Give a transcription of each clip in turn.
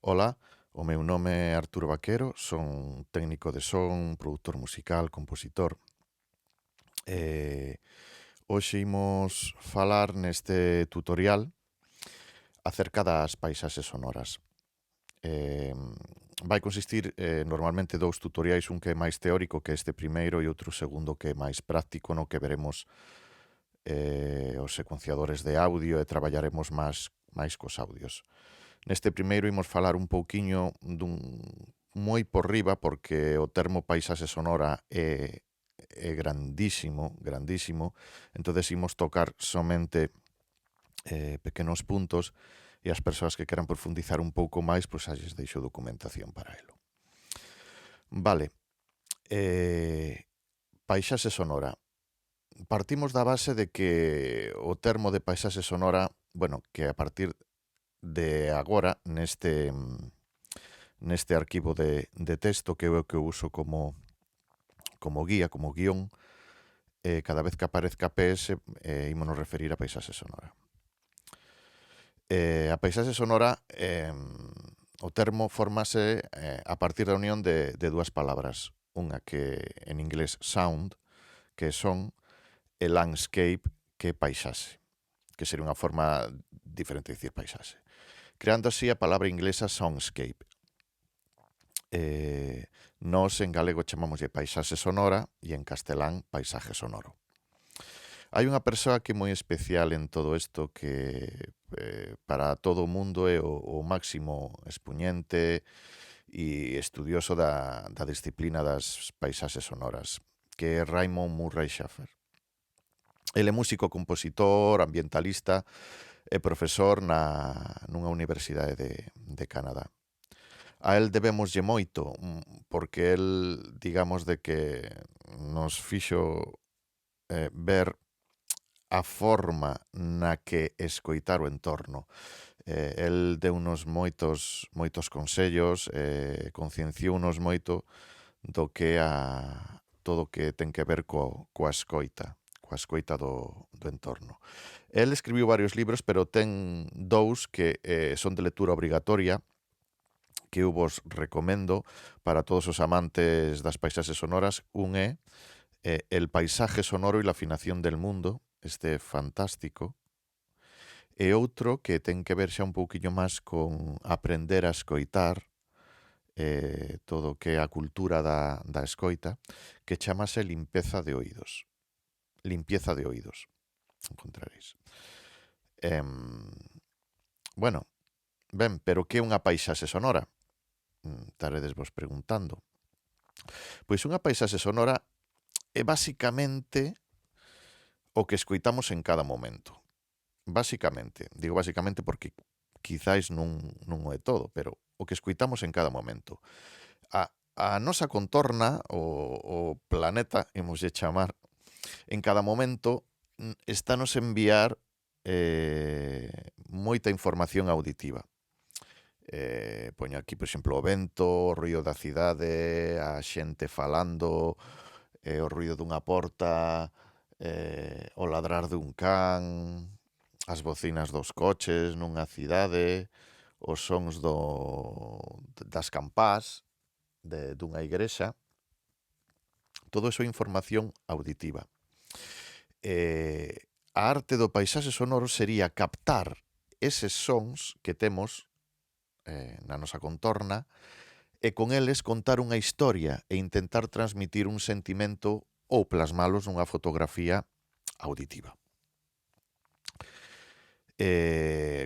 Ola, o meu nome é Arturo Vaquero, son técnico de son, produtor musical, compositor. E hoxe imos falar neste tutorial acerca das paisaxes sonoras. Vai consistir normalmente dous tutoriais, un que é máis teórico que este primeiro e outro segundo que é máis práctico, no que veremos os secuenciadores de audio e traballaremos máis cos audios. Neste primeiro imos falar un pouquiño moi por riba, porque o termo paisaxe sonora é grandísimo, grandísimo, entonces imos tocar somente pequenos puntos e as persoas que queran profundizar un pouco máis, pois lles deixo documentación para elo. Vale, paisaxe sonora. Partimos da base de que o termo de paisaxe sonora, bueno, que a partir de agora neste arquivo de texto que é o que eu uso como guía, como guión, cada vez que aparezca PS ímonos referir a paisaxe sonora. A paisaxe sonora, o termo formase a partir da unión de dúas palabras, unha que en inglés sound, que son, e landscape, que é paisaxe, que sería unha forma diferente de dicir paisaxe, creando así a palabra inglesa soundscape. Nós en galego chamámoslle paisaxe sonora e en castelán paisaje sonoro. Hai unha persoa que é moi especial en todo isto, que para todo o mundo é o máximo expuñente e estudioso da disciplina das paisaxes sonoras, que é Raymond Murray Schafer. Ele é músico, compositor, ambientalista e profesor nunha universidade de Canadá. A el debémoslle moito, porque el, digamos, de que nos fixo ver a forma na que escoitar o entorno. El deunos moitos consellos, concienciounos moito do que a todo o que ten que ver coa escoita do entorno. El escribiu varios libros, pero ten dous que son de lectura obrigatoria, que eu vos recomendo para todos os amantes das paisaxes sonoras. Un é El paisaje sonoro y la afinación del mundo, este fantástico, e outro que ten que ver xa un pouquiño máis con aprender a escoitar, todo o que é a cultura da escoita, que chamase Limpieza de oídos. Limpieza de oídos, encontraréis. Bueno, ben, pero que é unha paisaxe sonora? Estaredes vos preguntando. Pois unha paisaxe sonora é basicamente o que escoitamos en cada momento. Basicamente, digo basicamente porque quizáis non o é todo, pero o que escoitamos en cada momento. A nosa contorna, o planeta, imoslle chamar, en cada momento estános enviar moita información auditiva. Poño aquí, por exemplo, o vento, o ruído da cidade, a xente falando, o ruído dunha porta, o ladrar dun can, as bocinas dos coches nunha cidade, os sons das campás dunha igrexa. Todo iso é información auditiva. A arte do paisaxe sonoro sería captar eses sons que temos na nosa contorna e con eles contar unha historia e intentar transmitir un sentimento ou plasmalos nunha fotografía auditiva.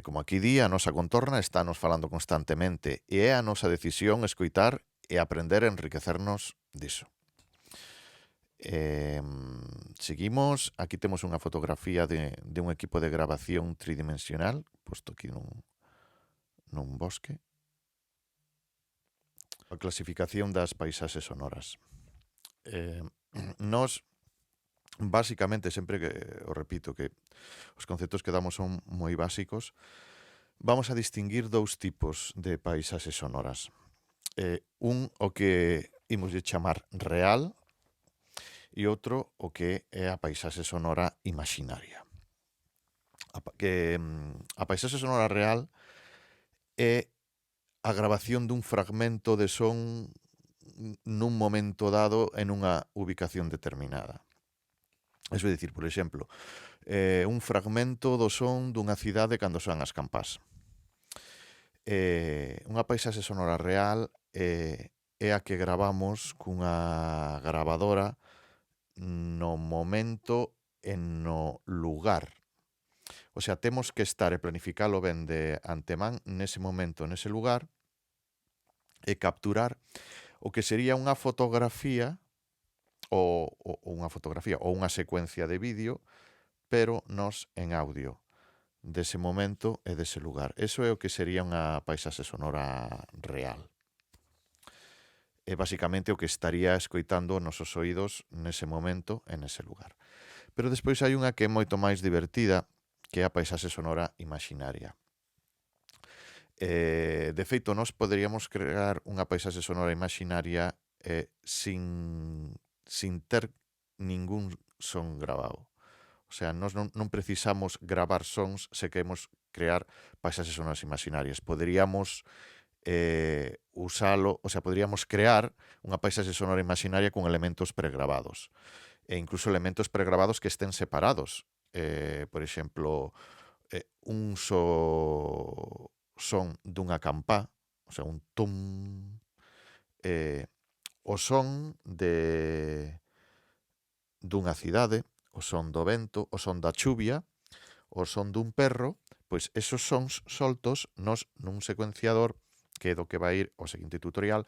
Como aquí di, a nosa contorna estános falando constantemente e é a nosa decisión escoitar e aprender a enriquecernos diso. Seguimos, aquí temos unha fotografía de un equipo de grabación tridimensional, posto aquí nun bosque. A clasificación das paisaxes sonoras. Nos, basicamente, sempre que o repito, que os conceptos que damos son moi básicos, vamos a distinguir dous tipos de paisaxes sonoras. Un, o que imoslle chamar real, e outro, o que é a paisaxe sonora imaxinaria. A paisaxe sonora real é a grabación dun fragmento de son nun momento dado en unha ubicación determinada. Es dicir, por exemplo, un fragmento do son dunha cidade cando soan as campás. Unha paisaxe sonora real é a que gravamos cunha grabadora no momento e no lugar. O sea, temos que estar e planificalo ben de antemán nese momento, nese lugar, e capturar o que sería unha fotografía ou unha secuencia de vídeo, pero nos en audio, dese momento e dese lugar. Eso é o que sería unha paisaxe sonora real. É basicamente o que estaría escoitando os nosos oídos nese momento e nese lugar. Pero despois hai unha que é moito máis divertida, que é a paisaxe sonora imaxinaria. De feito, nós poderíamos crear unha paisaxe sonora imaxinaria sin ter ningún son grabado. O sea, nós non precisamos gravar sons se queremos crear paisaxes sonoras imaxinarias. Poderíamos usalo, o sea, poderíamos crear unha paisaxe sonora imaxinaria con elementos pregrabados. E incluso elementos pregrabados que estén separados. Por exemplo, un son dunha campá, o sea, un tum, o son dunha cidade, o son do vento, o son da chuvia, o son dun perro, pois esos sons soltos nos nun secuenciador, que é do que vai ir o seguinte tutorial,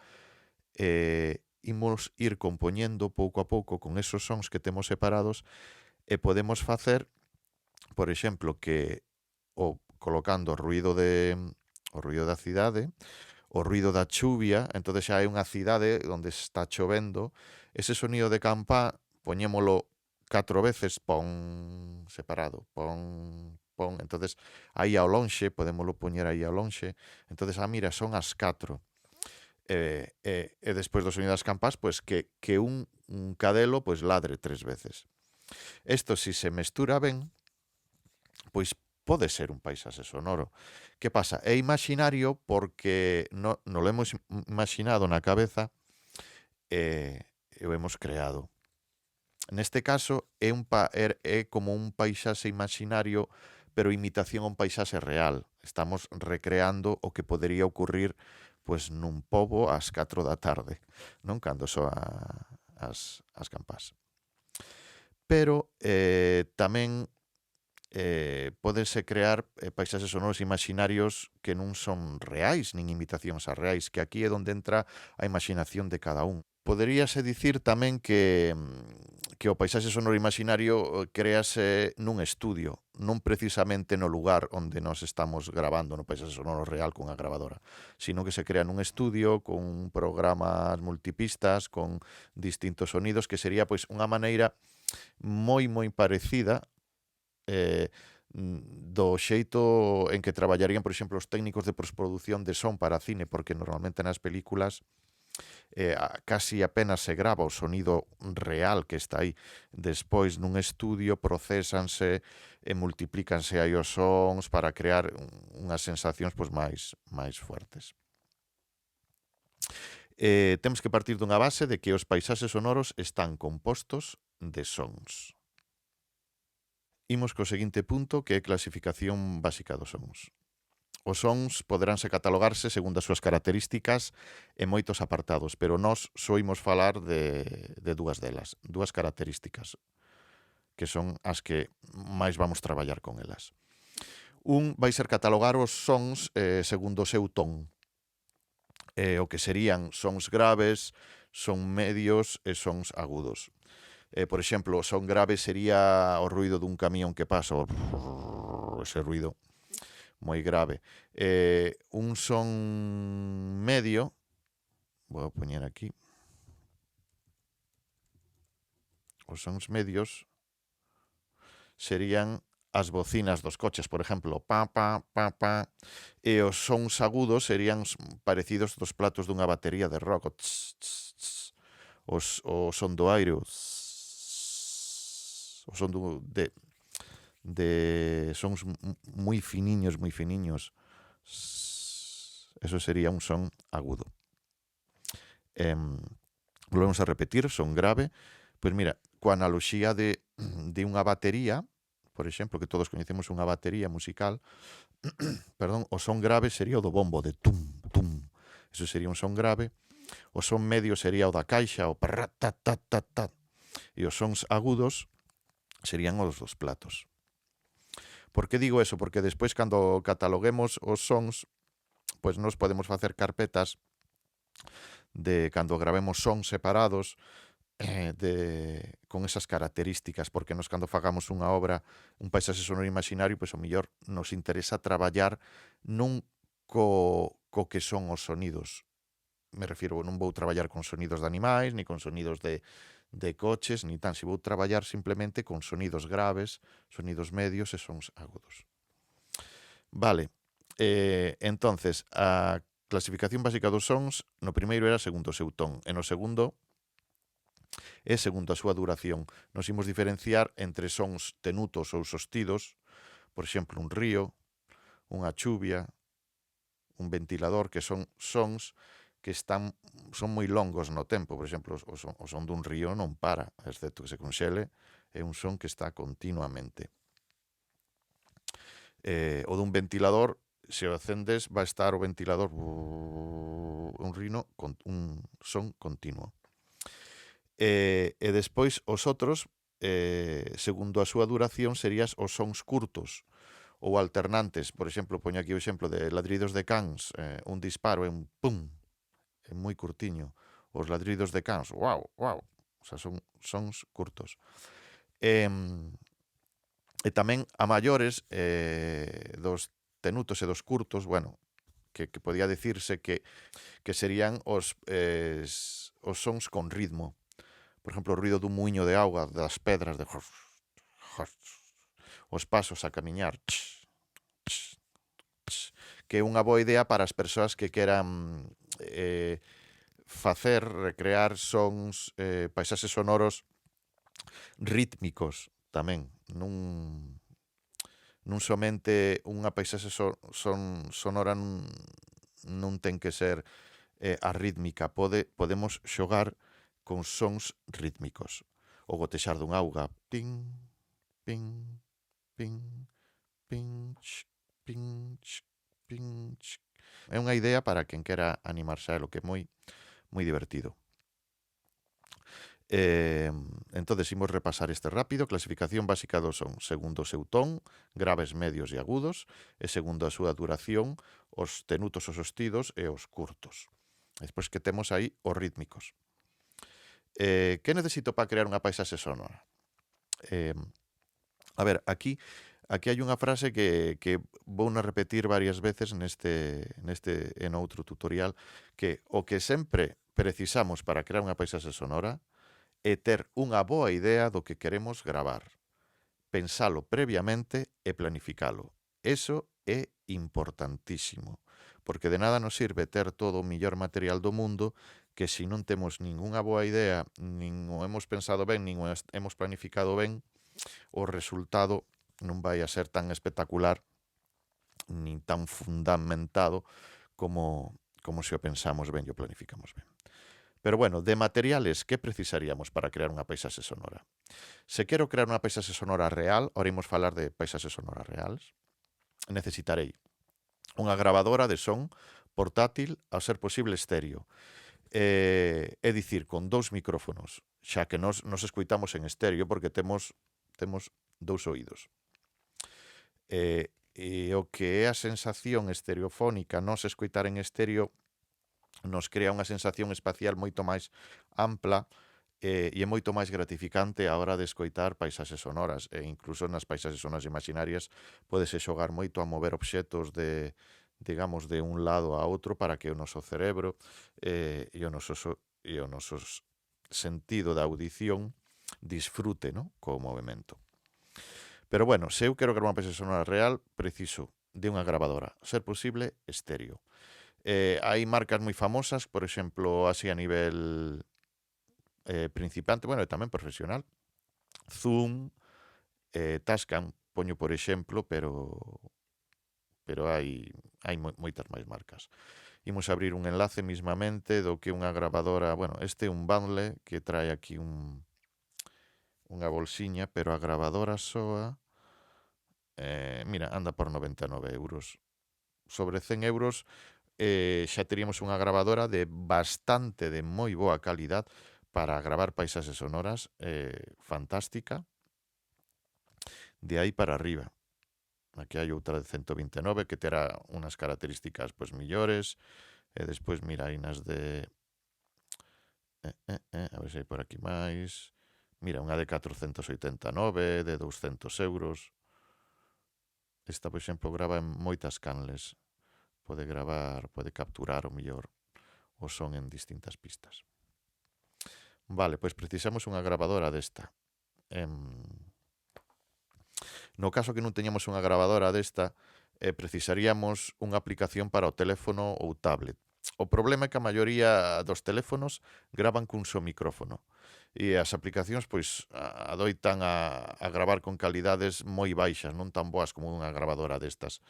imos ir compoñendo pouco a pouco con esos sons que temos separados e podemos facer, por exemplo, que colocando o ruido da cidade, o ruido da chuvia, entonces xa hai unha cidade onde está chovendo, ese sonido de campá poñémolo 4 veces, pon, separado, pon, pon, entonces aí ao lonxe, podémolo poñer aí ao lonxe, entonces, mira, son as 4. E despois do sonido das campás, pois que un cadelo pois ladre 3 veces. Isto, si se mestura ben, pois pode ser un paisaxe sonoro. Que pasa? É imaxinario porque no lo hemos imaginado na cabeza e o hemos creado. Neste caso é como un paisaxe imaginario, pero imitación a un paisaxe real. Estamos recreando o que podería ocurrir pois nun pobo ás 4 da tarde, non, cando soa as campás. Pero tamén pódense crear paisaxes sonoros imaxinarios que non son reais, nin imitacións a reais, que aquí é onde entra a imaginación de cada un. Poderíase dicir tamén que o paisaxe sonoro imaxinario créase nun estudio, non precisamente no lugar onde nos estamos grabando no paisaxe sonoro real cunha grabadora, sino que se crea nun estudio con programas multipistas, con distintos sonidos, que sería pois unha maneira moi parecida do xeito en que traballarían, por exemplo, os técnicos de postproducción de son para cine, porque normalmente nas películas casi apenas se grava o sonido real que está aí. Despois, nun estudio, procésanse e multiplícanse aí os sons para crear unhas sensacións pois máis fuertes. Temos que partir dunha base de que os paisaxes sonoros están compostos de sons. Imos co seguinte punto, que é clasificación básica dos sons. Os sons poderánse catalogarse segundo as súas características en moitos apartados, pero nós soimos falar de dúas delas, dúas características, que son as que máis vamos traballar con elas. Un vai ser catalogar os sons segundo o seu ton, o que serían sons graves, son medios e sons agudos. Por exemplo, o son grave sería o ruido dun camión que pasa, ese ruido moi grave. Un son medio, vou poñer aquí, os sons medios serían as bocinas dos coches, por exemplo, pa, pa, pa, pa, e os sons agudos serían parecidos dos platos dunha batería de rock, o tss, tss, tss, o son do aire, o son de sons moi finiños, Eso sería un son agudo. Volvemos a repetir, son grave. Pois mira, coa analoxía de unha batería, por exemplo, que todos coñecemos unha batería musical, perdón, o son grave sería o do bombo, de tum, tum. Eso sería un son grave. O son medio sería o da caixa, o parra, ta, ta, ta, ta. E os sons agudos serían os dos platos. Por que digo eso? Porque despois, cando cataloguemos os sons, pois nos podemos facer carpetas de cando gravemos sons separados, con esas características, porque nos cando fagamos unha obra, un paisaxe sonoro imaginario, pois o mellor nos interesa traballar nun co que son os sonidos. Me refiro, non vou traballar con sonidos de animais, ni con sonidos de coches, ni tan. Si vou traballar simplemente con sonidos graves, sonidos medios e sons agudos. Vale, entonces, a clasificación básica dos sons, no primeiro era segundo o seu ton, e no segundo e segundo a súa duración. Nos imos diferenciar entre sons tenutos ou sostidos, por exemplo, un río, unha chuvia, un ventilador, que son sons que son moi longos no tempo. Por exemplo, o son dun río non para, excepto que se conxele, é un son que está continuamente. O dun ventilador, se o acendes, vai estar o ventilador un son continuo. E despois os outros, segundo a súa duración, serías os sons curtos ou alternantes. Por exemplo, poño aquí o exemplo de ladridos de cans, un disparo é un pum, é moi curtiño. Os ladridos de cans, wow, wow, o sea, son sons curtos. E tamén a maiores, dos tenutos e dos curtos, bueno, que podía decirse que serían os sons con ritmo. Por exemplo, o ruido dun muiño de auga, das pedras, de os pasos a camiñar, que é unha boa idea para as persoas que queran recrear sons, paisaxes sonoros rítmicos tamén. Non somente unha paisaxe sonora non ten que ser arrítmica. Podemos xogar con sons rítmicos. O gotexar dun auga, ping, ping, ping, ping, ping, ping. É unha idea para quen quera animarse a lo, que é moi divertido. Entonces, imos repasar este rápido. Clasificación básica dos son segundo o seu ton, graves, medios e agudos, e segundo a súa duración, os tenutos, os sostidos e os curtos. Despois que temos aí os rítmicos. Que necesito para crear unha paisaxe sonora? A ver, aquí hai unha frase que vou repetir varias veces neste e noutro tutorial, que o que sempre precisamos para crear unha paisaxe sonora é ter unha boa idea do que queremos gravar, pensalo previamente e planificalo. Eso é importantísimo, porque de nada nos sirve ter todo o millor material do mundo que se non temos ningunha boa idea, nin o hemos pensado ben, nin o hemos planificado ben, o resultado non vai a ser tan espectacular nin tan fundamentado como se o pensamos ben e o planificamos ben. Pero bueno, de materiales, que precisaríamos para crear unha paisaxe sonora? Se quero crear unha paisaxe sonora real, ahora imos falar de paisaxes sonoras reales, necesitarei unha grabadora de son portátil, ao ser posible estéreo. É dicir, con 2 micrófonos, xa que nos escoitamos en estéreo porque temos 2 oídos. E o que é a sensación estereofónica, nos escoitar en estéreo, nos crea unha sensación espacial moito máis ampla e é moito máis gratificante a hora de escoitar paisaxes sonoras. E incluso nas paisaxes sonoras imaginarias pódese xogar moito a mover obxetos digamos, de un lado a outro para que o noso cerebro e o noso sentido da audición disfrute, ¿no?, co movimento. Pero bueno, se eu quero gravar unha paisaxe sonora real, preciso de unha grabadora, ser posible estéreo. Hai marcas moi famosas, por exemplo, así a nivel principiante, bueno, e tamén profesional. Zoom, Tascam, poño por exemplo, pero pero hai moitas máis marcas. Imos abrir un enlace mismamente do que unha grabadora, bueno, este é un bundle que trae aquí unha bolsiña, pero a grabadora soa, mira, anda por 99 euros. Sobre 100 euros xa teríamos unha grabadora de moi boa calidad para gravar paisaxes sonoras, fantástica, de aí para arriba. Aquí hai outra de 129 que terá unhas características pois millores, e despois mira, hai nas de a ver se hai por aquí máis. Mira, unha de 489, de 200 euros. Esta, por exemplo, grava en moitas canles. Pode gravar, pode capturar o mellor o son en distintas pistas. Vale, pois precisamos unha grabadora desta. No caso que non teñamos unha grabadora desta, precisaríamos unha aplicación para o teléfono ou tablet. O problema é que a maioría dos teléfonos gravan cun só micrófono e as aplicacións pois adoitan a gravar con calidades moi baixas, non tan boas como unha grabadora destas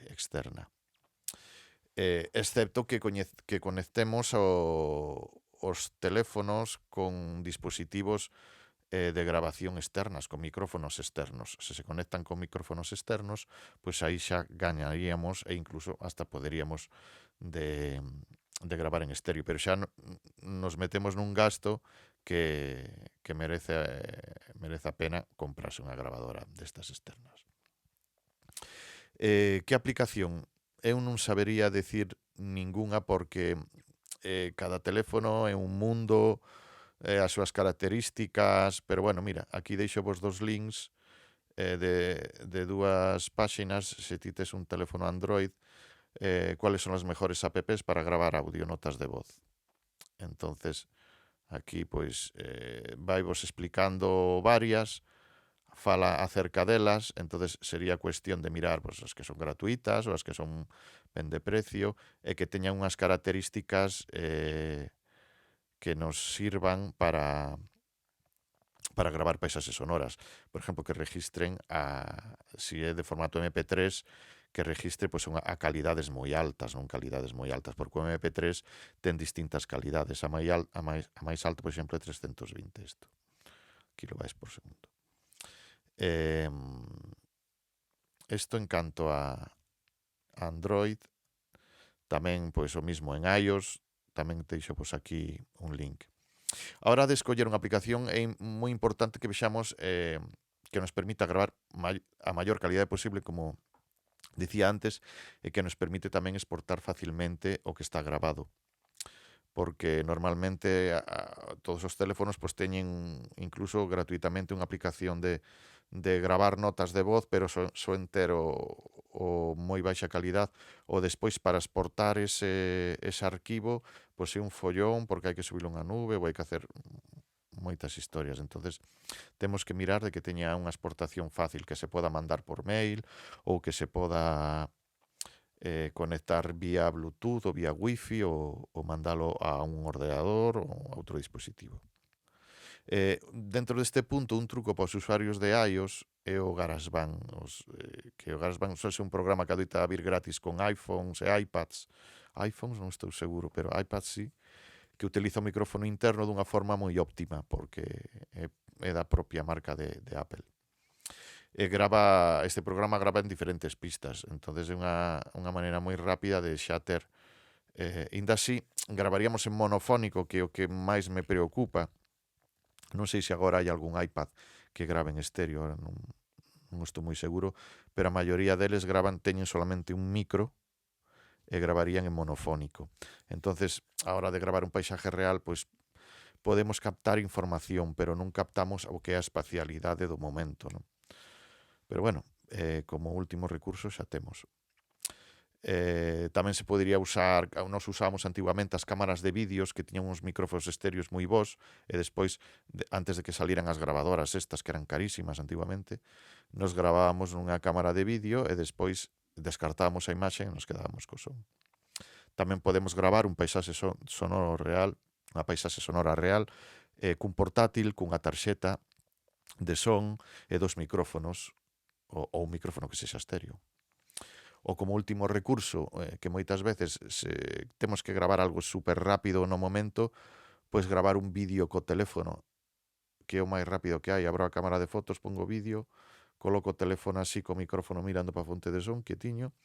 externa. Excepto que conectemos os teléfonos con dispositivos de grabación externas, con micrófonos externos. Se conectan con micrófonos externos, pois aí xa gañaríamos e incluso hasta poderíamos de gravar en estéreo, pero xa nos metemos nun gasto que merece a pena comprarse unha grabadora destas externas. Que aplicación? Eu non sabería decir ningunha porque cada teléfono é un mundo, as súas características, pero bueno, mira, aquí deixo vos dos links de dúas páxinas, se ti tes un teléfono Android, cuáles son as mejores apps para gravar audionotas de voz. Entonces, aquí pois vai vos explicando varias, fala acerca delas, entonces sería cuestión de mirar pois, as que son gratuitas ou as que son ben de precio e que teñan unhas características que nos sirvan para gravar paisaxes sonoras. Por exemplo, que registren si é de formato MP3, que registre pois, a calidades moi altas, non calidades moi altas, porque o MP3 ten distintas calidades. A máis alta, por exemplo, é 320 isto, kilobytes por segundo. Isto en canto a Android, tamén pois o mismo en iOS, tamén deixo pois aquí un link. A hora de escoller unha aplicación é moi importante que vexamos que nos permita gravar a maior calidade posible, como dicía antes, e que nos permite tamén exportar facilmente o que está grabado. Porque normalmente todos os teléfonos pois, teñen incluso gratuitamente unha aplicación de gravar notas de voz, pero soen ter o moi baixa calidad, ou despois para exportar ese arquivo pois é un follón porque hai que subilo a unha nube ou hai que hacer moitas historias. Entonces temos que mirar de que teña unha exportación fácil, que se poda mandar por mail ou que se poda conectar vía Bluetooth ou vía Wi-Fi ou mandalo a un ordenador ou a outro dispositivo. Dentro deste punto, un truco para os usuarios de iOS é o GarageBand, que o GarageBand é un programa que adoita a vir gratis con iPhones e iPads. iPhones non estou seguro, pero iPads sí, que utiliza o micrófono interno dunha forma moi óptima, porque é da propia marca de Apple. Este programa grava en diferentes pistas, entonces é unha maneira moi rápida de xa ter. Ainda así, gravaríamos en monofónico, que é o que máis me preocupa. Non sei se agora hai algún iPad que grave en estéreo, non estou moi seguro, pero a maioría deles teñen solamente un micro e gravarían en monofónico. Entonces, a hora de gravar un paisaje real, pois podemos captar información, pero non captamos o que é a espacialidade do momento, non? Pero bueno, como último recurso xa temos. Tamén se podería usar, nos usábamos antiguamente as cámaras de vídeos que tiñan uns micrófonos estéreos moi bons e despois, antes de que salieran as grabadoras estas que eran carísimas antiguamente, nos gravábamos nunha cámara de vídeo e despois descartábamos a imaxe e nos quedábamos co son. Tamén podemos gravar un paisaxe sonoro real, unha paisaxe sonora real, cun portátil, cunha tarxeta de son e dos micrófonos, ou un micrófono que sexa estéreo. ou como último recurso, que moitas veces temos que gravar algo super rápido no momento, pois gravar un vídeo co teléfono, que é o máis rápido que hai. Abro a cámara de fotos, pongo vídeo, coloco o teléfono así co micrófono mirando para a fonte de son, quietiño,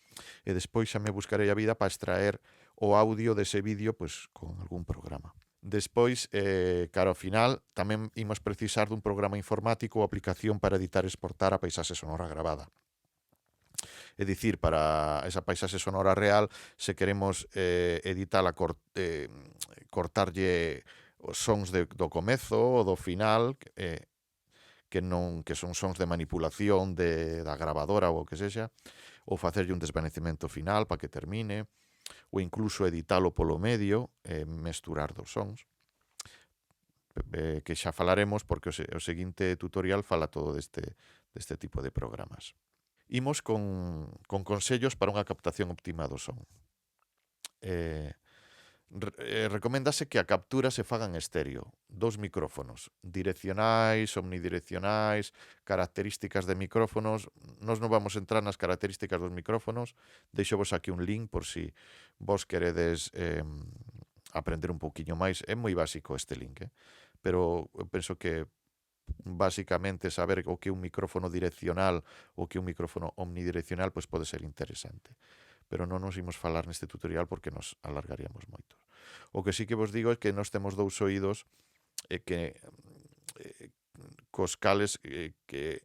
e despois xa me buscarei a vida para extraer o audio dese vídeo pois, con algún programa. Despois, cara ao final, tamén imos precisar dun programa informático ou aplicación para editar e exportar a paisaxe sonora gravada. É dicir, para esa paisaxe sonora real, se queremos editala, cortarlle os sons do comezo ou do final, que son sons de manipulación da grabadora ou o que sexa, ou facerlle un desvanecemento final para que termine, ou incluso editalo polo medio, mesturar dos sons, que xa falaremos porque o seguinte tutorial fala todo deste tipo de programas. Imos con consellos para unha captación óptima do son. Recoméndase que a captura se faga en estéreo, 2 micrófonos, direccionais, omnidireccionais, características de micrófonos. Nos non vamos entrar nas características dos micrófonos, deixovos aquí un link por si vos queredes aprender un pouquiño máis. É moi básico este link, pero eu penso que básicamente saber o que é un micrófono direccional ou que é un micrófono omnidireccional pois pode ser interesante, pero non nos imos falar neste tutorial porque nos alargaríamos moito. O que sí que vos digo é que nós temos dous oídos cos cales que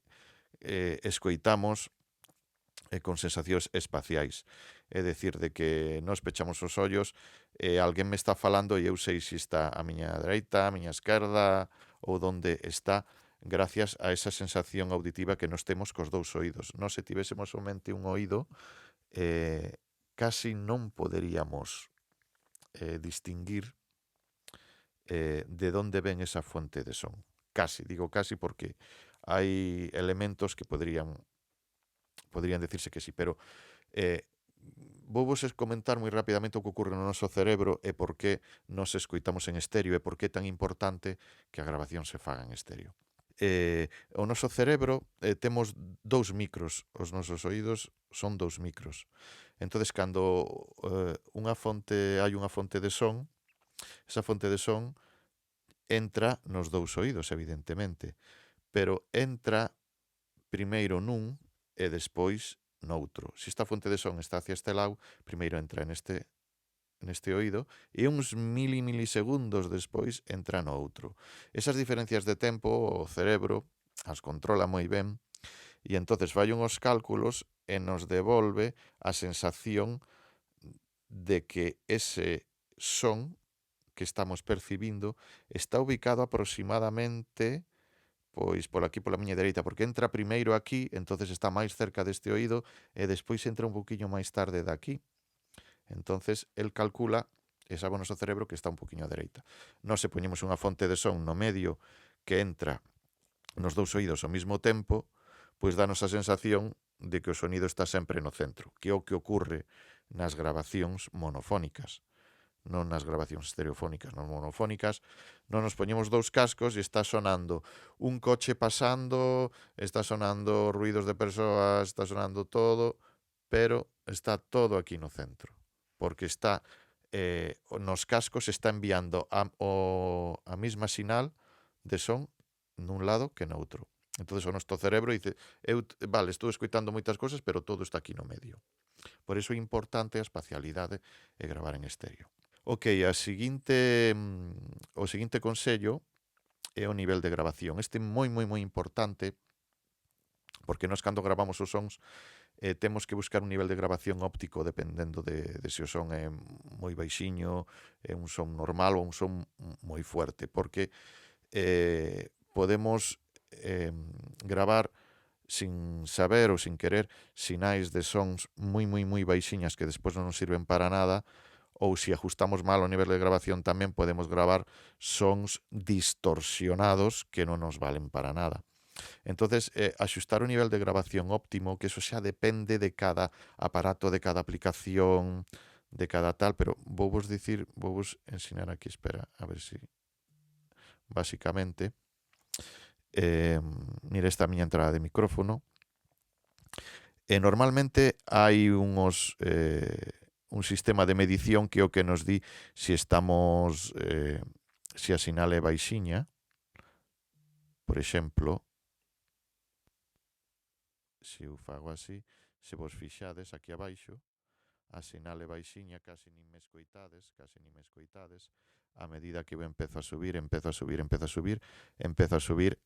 escoitamos con sensacións espaciais. É dicir, de que nós pechamos os ollos e alguén me está falando e eu sei se está a miña dereita, a miña esquerda ou onde está, gracias a esa sensación auditiva que nos temos cos dous oídos. Nós, se tivésemos somente un oído, casi non poderíamos distinguir de onde ven esa fonte de son. Casi, digo casi porque hai elementos que podrían decirse que sí, pero vou vos comentar moi rapidamente o que ocorre no noso cerebro e por que nos escoitamos en estéreo e por que é tan importante que a grabación se faga en estéreo. O noso cerebro temos 2 micros, os nosos oídos son 2 micros. Entonces, cando hai unha fonte de son, esa fonte de son entra nos 2 oídos, evidentemente, pero entra primeiro nun e despois noutro. Se esta fonte de son está hacia este lado, primeiro entra neste oído e uns milisegundos despois entra no outro. Esas diferencias de tempo o cerebro as controla moi ben e entonces fai uns cálculos e nos devolve a sensación de que ese son que estamos percibindo está ubicado aproximadamente pois por aquí pola miña dereita, porque entra primeiro aquí, entonces está máis cerca deste oído e despois entra un poquinho máis tarde daqui. Entonces, el calcula e sabe o noso cerebro que está un poquinho á dereita. Nós se poñemos unha fonte de son no medio que entra nos dous oídos ao mesmo tempo, pois danos a sensación de que o sonido está sempre no centro, que é o que ocorre nas grabacións monofónicas, non nas grabacións estereofónicas. Nas monofónicas non nos poñemos dous cascos e está sonando un coche pasando, está sonando ruidos de persoas, está sonando todo, pero está todo aquí no centro, porque está nos cascos está enviando a mesma sinal de son nun lado que noutro. Entonces o noso cerebro dice, vale, estou escoitando moitas cousas, pero todo está aquí no medio. Por iso é importante a espacialidade e gravar en estéreo. Ok, o seguinte consello é o nivel de grabación. Este é moi importante porque nós cando gravamos os sons temos que buscar un nivel de grabación óptico dependendo de se o son é moi baixiño, é un son normal ou un son moi fuerte, porque podemos gravar sin saber ou sin querer sinais de sons moi baixiñas que despois non nos sirven para nada, ou se ajustamos mal o nivel de grabación tamén podemos gravar sons distorsionados que non nos valen para nada. Entonces, axustar o nivel de grabación óptimo, que eso xa depende de cada aparato, de cada aplicación, de cada tal, pero vou vos ensinar aquí, espera, a ver si básicamente mira esta miña entrada de micrófono E normalmente hai un sistema de medición que é o que nos di se estamos se a sinal é baixiña. Por exemplo, se eu fago así, se vos fixades aquí abaixo, a sinal é baixiña, casi nin me escoitades, a medida que eu empezo a subir, empezo a subir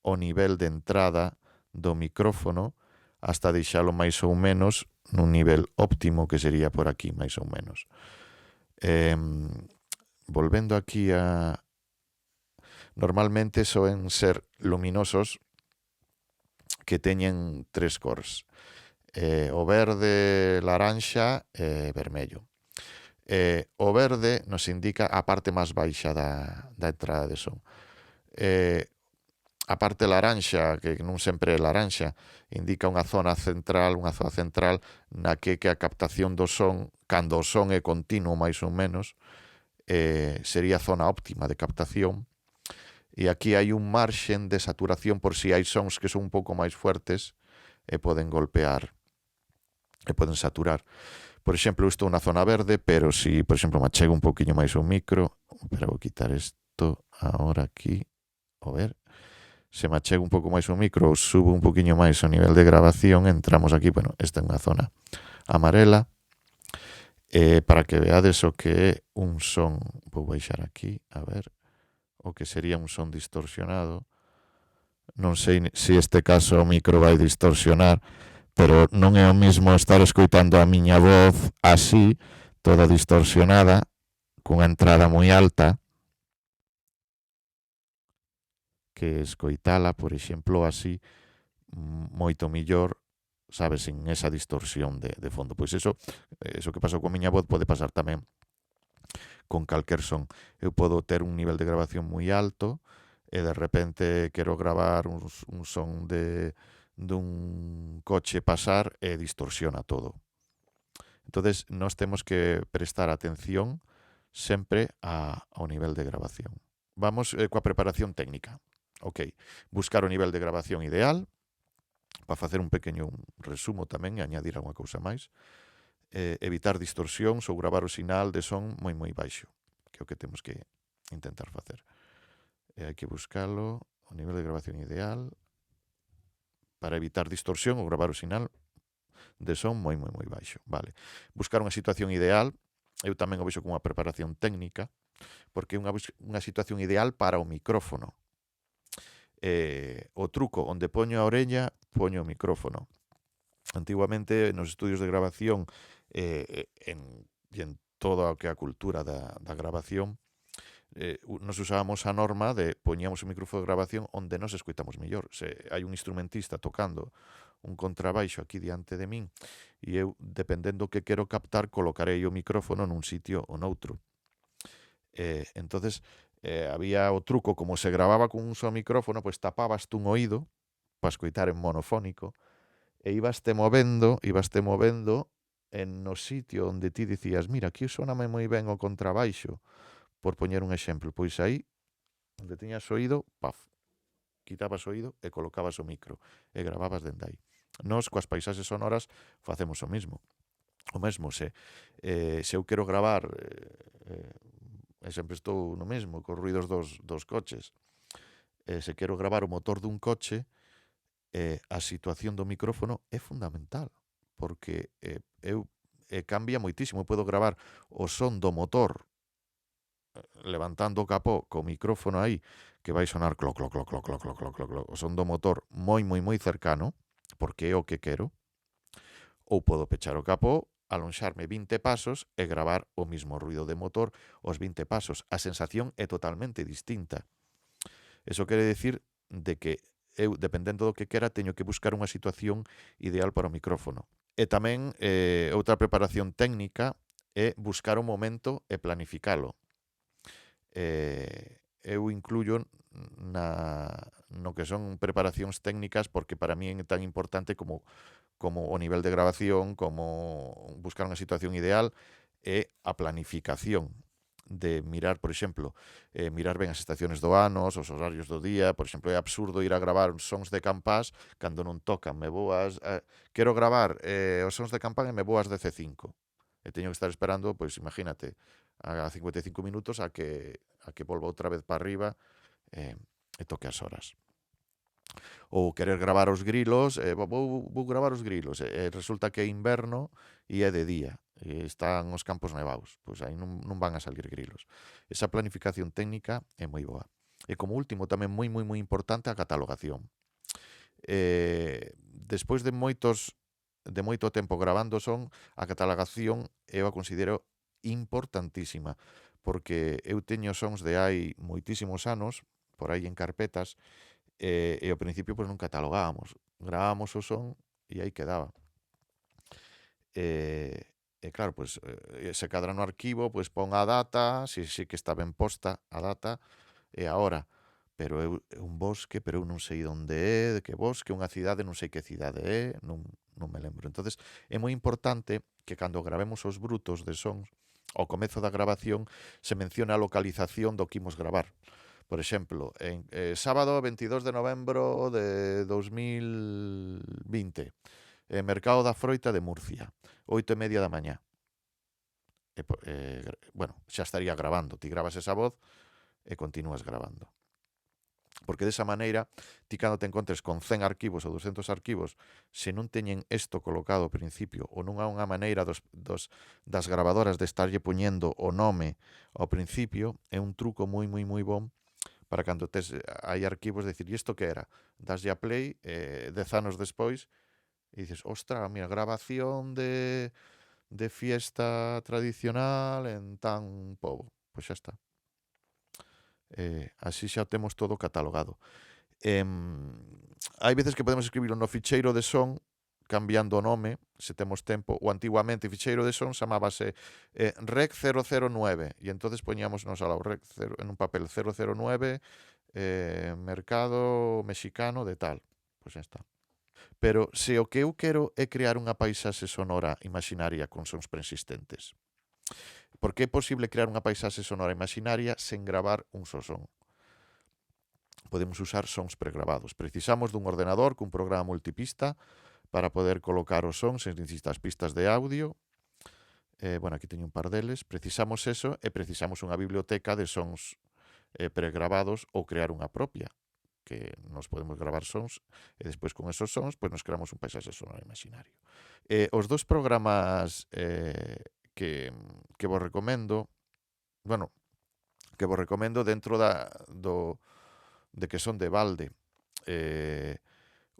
o nivel de entrada do micrófono hasta deixalo máis ou menos nun nivel óptimo, que sería por aquí, máis ou menos. Volvendo aquí a... Normalmente soen ser luminosos que teñen 3 cores. O verde, laranxa e vermello. O verde nos indica a parte máis baixa da entrada de son. A parte laranxa, que non sempre é laranxa, indica unha zona central na que a captación do son, cando o son é continuo máis ou menos, sería a zona óptima de captación. E aquí hai un marxen de saturación por si hai sons que son un pouco máis fuertes e poden golpear e poden saturar. Por exemplo, estou na zona verde, pero si, por exemplo, me achego un pouquiño máis o micro, pero vou quitar isto agora aquí, a ver, se me achego un pouco máis o micro ou subo un pouquiño máis o nivel de grabación, entramos aquí, bueno, esta é unha zona amarela, para que veades o que é un son, vou baixar aquí, a ver, o que sería un son distorsionado. Non sei se este caso o micro vai distorsionar, pero non é o mismo estar escoitando a miña voz así, toda distorsionada, cunha entrada moi alta, que escoitala, por exemplo, así, moito millor, sabes, sin esa distorsión de fondo. Pois eso que pasou coa miña voz pode pasar tamén con calquer son. Eu podo ter un nivel de grabación moi alto e de repente quero gravar un son dun coche pasar e distorsiona todo. Entonces, nós temos que prestar atención sempre ao nivel de grabación. Vamos coa preparación técnica. Ok, buscar o nivel de grabación ideal, para facer un pequeno resumo tamén e añadir alguna cousa máis. Evitar distorsións ou gravar o sinal de son moi baixo, que é o que temos que intentar facer. Hai que buscalo, o nivel de grabación ideal, para evitar distorsión ou gravar o sinal de son moi baixo. Vale. Buscar unha situación ideal, eu tamén o vexo como unha preparación técnica, porque é unha situación ideal para o micrófono. O truco, onde poño a orella, poño o micrófono. Antiguamente, nos estudios de grabación e en toda o que é a cultura da grabación, nos usábamos a norma de poñíamos o micrófono de grabación onde nos escoitamos mellor. Se hai un instrumentista tocando un contrabaixo aquí diante de min e eu, dependendo do que quero captar, colocarei o micrófono nun sitio ou noutro. Entonces, había o truco, como se grababa con un só micrófono, pois tapabas un oído para escoitar en monofónico e ibaste movendo no sitio onde ti dicías, mira, aquí soname moi ben o contrabaixo, por poñer un exemplo. Pois aí, onde tiñas oído, paf, quitabas o oído e colocabas o micro e gravabas dende aí. Nos, coas paisaxes sonoras, facemos o mesmo. O mesmo, se eu quero gravar, e sempre estou no mesmo, cos ruidos dos coches, se quero gravar o motor dun coche, a situación do micrófono é fundamental, porque cambia moitísimo. Eu podo gravar o son do motor levantando o capó co micrófono aí, que vai sonar cloc, cloc, cloc, cloc, cloc, cloc, cloc, cloc, cloc, o son do motor moi cercano, porque é o que quero, ou podo pechar o capó, alonxarme 20 pasos e gravar o mismo ruido de motor os 20 pasos. A sensación é totalmente distinta. Eso quere decir de que eu, dependendo do que quera, teño que buscar unha situación ideal para o micrófono. E tamén, outra preparación técnica é buscar o momento e planificalo. Eu incluyo no que son preparacións técnicas, porque para mí é tan importante como o nivel de grabación, como buscar unha situación ideal, e a planificación. de mirar, por exemplo, mirar ben as estaciones do ano, os horarios do día. Por exemplo, é absurdo ir a gravar sons de campás cando non tocan. Quero gravar os sons de campán e me vou ás 15. E teño que estar esperando, pois imagínate, a 55 minutos a que volva outra vez para arriba e toque as horas. Ou querer gravar os grilos, vou gravar os grilos, e resulta que é inverno e é de día, e están os campos nevados, pois aí non van a salir grilos. Esa planificación técnica é moi boa. E como último, tamén moi, moi, moi importante, a catalogación. Despois de moito tempo grabando son, a catalogación eu a considero importantísima, porque eu teño sons de hai moitísimos anos, por aí en carpetas, e ao principio pois non catalogábamos, grabábamos o son e aí quedaba. E claro, pois se cadra no arquivo, pois pon a data, si que está ben posta a data e a hora, pero é un bosque, pero eu non sei onde é, de que bosque, unha cidade, non sei que cidade é, non me lembro. Entonces é moi importante que cando gravemos os brutos de sons, ao comezo da grabación se menciona a localización do que imos gravar. Por exemplo, sábado 22 de novembro de 2020, Mercado da Froita de Murcia, 8:30 da mañá. Bueno, xa estaría grabando. Ti gravas esa voz e continúas grabando. Porque desa maneira, ti cando te encontres con 100 arquivos ou 200 arquivos, se non teñen isto colocado ao principio, ou non há unha maneira das grabadoras de estarlle poñendo o nome ao principio, é un truco moi, moi, moi bon para cando hai arquivos, decir, e isto que era? Daslle a play, 10 anos despois, e dices, ostra, mira, grabación de fiesta tradicional en tan pobo. Pois xa está. Así xa temos todo catalogado. Hai veces que podemos escribirlo no ficheiro de son, cambiando o nome, se temos tempo, ou antiguamente o ficheiro de son chamábase rec 009, e entonces poñíamos ao rec en un papel 009, mercado mexicano de tal. Pois xa está. Pero se o que eu quero é crear unha paisaxe sonora imaginaria con sons persistentes, porque é posible crear unha paisaxe sonora imaginaria sen gravar un só son. Podemos usar sons pregrabados. Precisamos dun ordenador cun programa multipista para poder colocar os sons en distintas pistas de audio. Bueno, aquí teño un par deles. Precisamos eso e precisamos unha biblioteca de sons pregrabados ou crear unha propia, que nos podemos gravar sons e despois con esos sons pois nos creamos un paisaxe sonoro imaginario. Os dos programas que vos recomendo, dentro de que son de balde.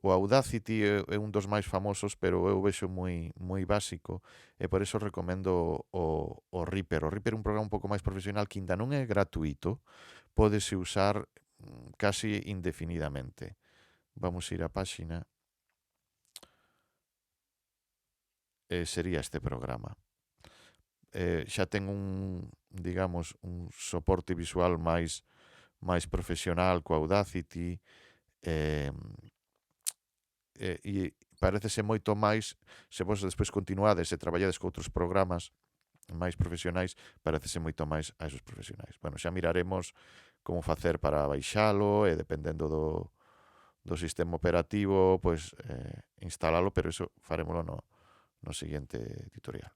O Audacity é un dos máis famosos, pero eu vexo moi básico, e por eso recomendo o Reaper. O Reaper é un programa un pouco máis profesional que ainda non é gratuito, pódese usar casi indefinidamente. Vamos ir á páxina. Sería este programa. Xa ten un soporte visual máis profesional co Audacity, e parecese moito máis, se vos despois continuades e traballades con outros programas máis profesionais, parecese moito máis a esos profesionais. Bueno, xa miraremos como facer para baixalo e dependendo do sistema operativo, pois instalalo, pero iso farémolo no seguinte tutorial.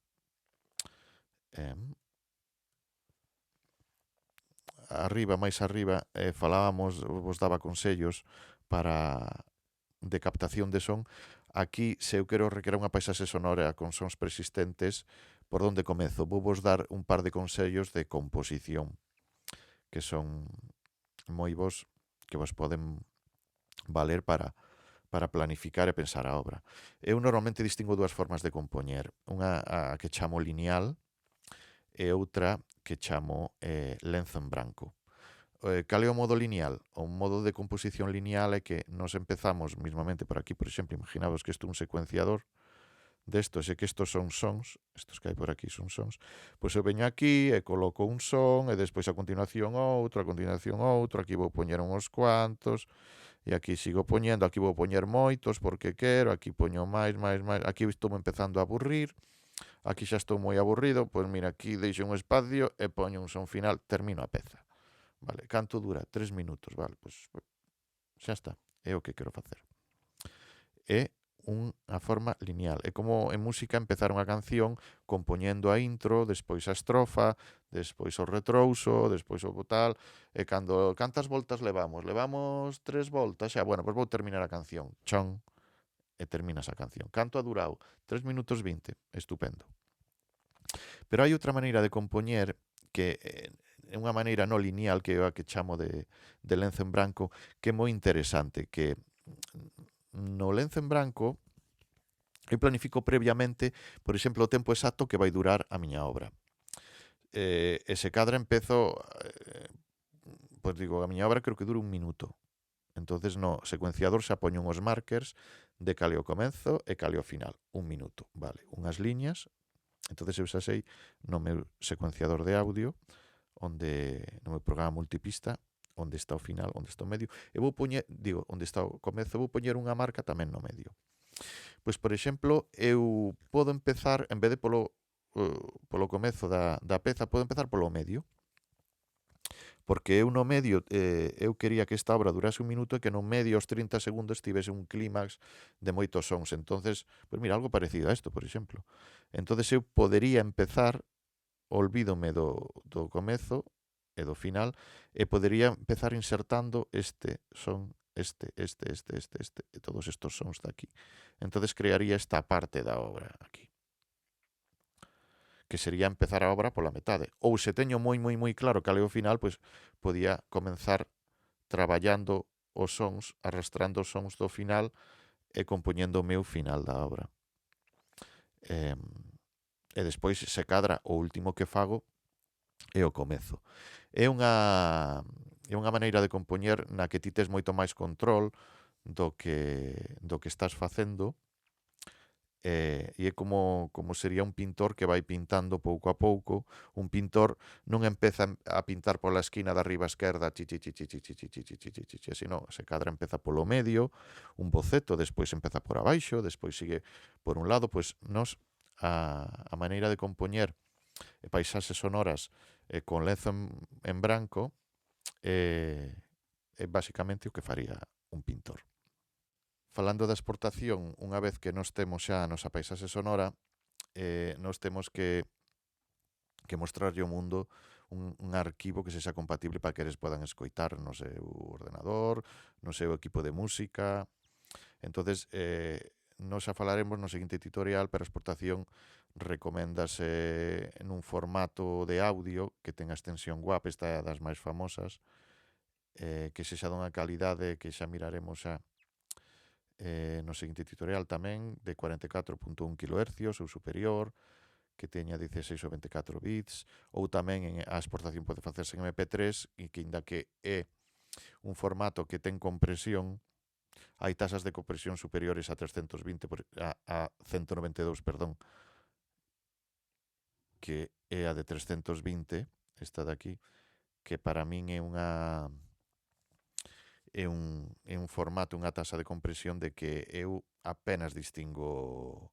Máis arriba, vos daba consellos de captación de son. Aquí, se eu quero recrear unha paisaxe sonora con sons persistentes, por onde comezo? Vou vos dar un par de consellos de composición que son moi bons, que vos poden valer para planificar e pensar a obra. Eu normalmente distingo dúas formas de compoñer, unha a que chamo lineal e outra que chamo lenzo en branco. Cal é o modo lineal? O modo de composición lineal é que nos empezamos mismamente por aquí, por exemplo, imaginaos que isto é un secuenciador destos e que estos son sons, estos que hai por aquí son sons, pois eu veño aquí e coloco un son e despois a continuación outro, aquí vou poñer uns cuantos e aquí sigo poñendo, aquí vou poñer moitos porque quero, aquí poño máis, aquí estou empezando a aburrir, aquí xa estou moi aburrido, pois mira, aquí deixo un espacio e poño un son final, termino a peza. Vale, canto dura? 3 minutos, vale, pois xa está, é o que quero facer. É unha forma lineal. É como en música empezar unha canción compoñendo a intro, despois a estrofa, despois o retrouso, despois o tal, e cando cantas voltas levamos? Levamos 3 voltas, xa, bueno, pois vou terminar a canción. Chon, e terminas a canción. Canto ha durado? 3 minutos 20. Estupendo. Pero hai outra maneira de compoñer que é unha maneira non lineal, que é a que chamo de lenzo en branco, que é moi interesante, que no lenzo en branco eu planifico previamente, por exemplo, o tempo exacto que vai durar a miña obra. E se cadra empezo, pois digo, a miña obra creo que dura un minuto. Entonces no secuenciador xa poño uns markers de cale o comenzo e cale o final. Un minuto, vale. Unhas liñas. Entonces eu xa sei no meu secuenciador de audio, onde no meu programa multipista, onde está o final, onde está o medio. E vou poñer, digo, onde está o comezo, vou poñer unha marca tamén no medio. Pois, por exemplo, eu podo empezar, en vez de polo comezo da peza, podo empezar polo medio. Porque eu no medio, eu quería que esta obra durase un minuto e que no medio, aos 30 segundos, tivese un clímax de moitos sons. Entonces, pois mira, algo parecido a isto, por exemplo. Entonces eu podería empezar, olvídome do comezo e do final, e podería empezar insertando este son, este, e todos estos sons de aquí. Entonces crearía esta parte da obra aquí, que sería empezar a obra pola metade. Ou se teño moi claro cal é o final, pois podía comenzar traballando os sons, arrastrando os sons do final e compoñendo o meu final da obra. E despois, se cadra, o último que fago é o comezo. É unha maneira de compoñer na que ti tes moito máis control do que estás facendo, e é como sería un pintor que vai pintando pouco a pouco. Un pintor non empeza a pintar pola esquina de arriba esquerda, sino se cadra empeza polo medio, un boceto, despois empeza por abaixo, despois sigue por un lado. Pois nos, a maneira de compoñer paisaxes sonoras con lenzo en branco é basicamente o que faría un pintor. Falando da exportación, unha vez que nos temos xa a nosa paisaxe sonora, nos temos que mostrarlle ao mundo un arquivo que sexa compatible para que eles podan escoitar no seu ordenador, no seu equipo de música. Entonces, nos xa falaremos no seguinte tutorial, pero a exportación recoméndase en un formato de audio que tenga extensión WAP, esta é das máis famosas, que sexa dunha calidade que xa miraremos xa no seguinte tutorial tamén, de 44.1 kHz ou superior, que teña 16 ou 24 bits, ou tamén a exportación pode facerse en MP3, e que inda que é un formato que ten compresión, hai tasas de compresión superiores a 320, a 192, perdón, que é a de 320, esta de aquí, que para min é un formato, unha tasa de compresión de que eu apenas distingo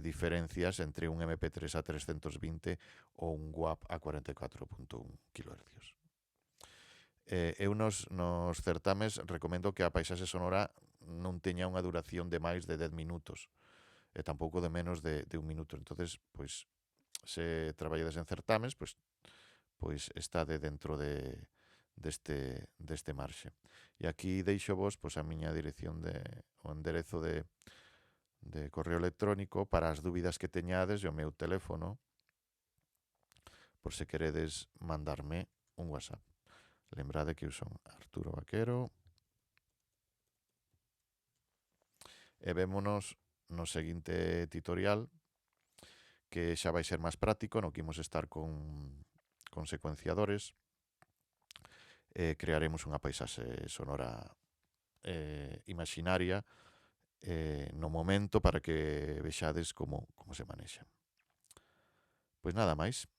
diferencias entre un MP3 a 320 ou un WAP a 44.1 kHz. Eu nos certames recomendo que a paisaxe sonora non teña unha duración de máis de 10 minutos e tampouco de menos de un minuto. Entonces, pois, se traballedes en certames, pois estade dentro deste marxe. E aquí deixo vos pois, a miña dirección o enderezo de correo electrónico para as dúbidas que teñades, e o meu teléfono por se queredes mandarme un WhatsApp. Lembrade que eu son Arturo Vaquero e vémonos no seguinte tutorial, que xa vai ser máis práctico, no que imos estar con secuenciadores. Crearemos unha paisaxe sonora imaginaria no momento, para que vexades como se manexa. Pois nada máis.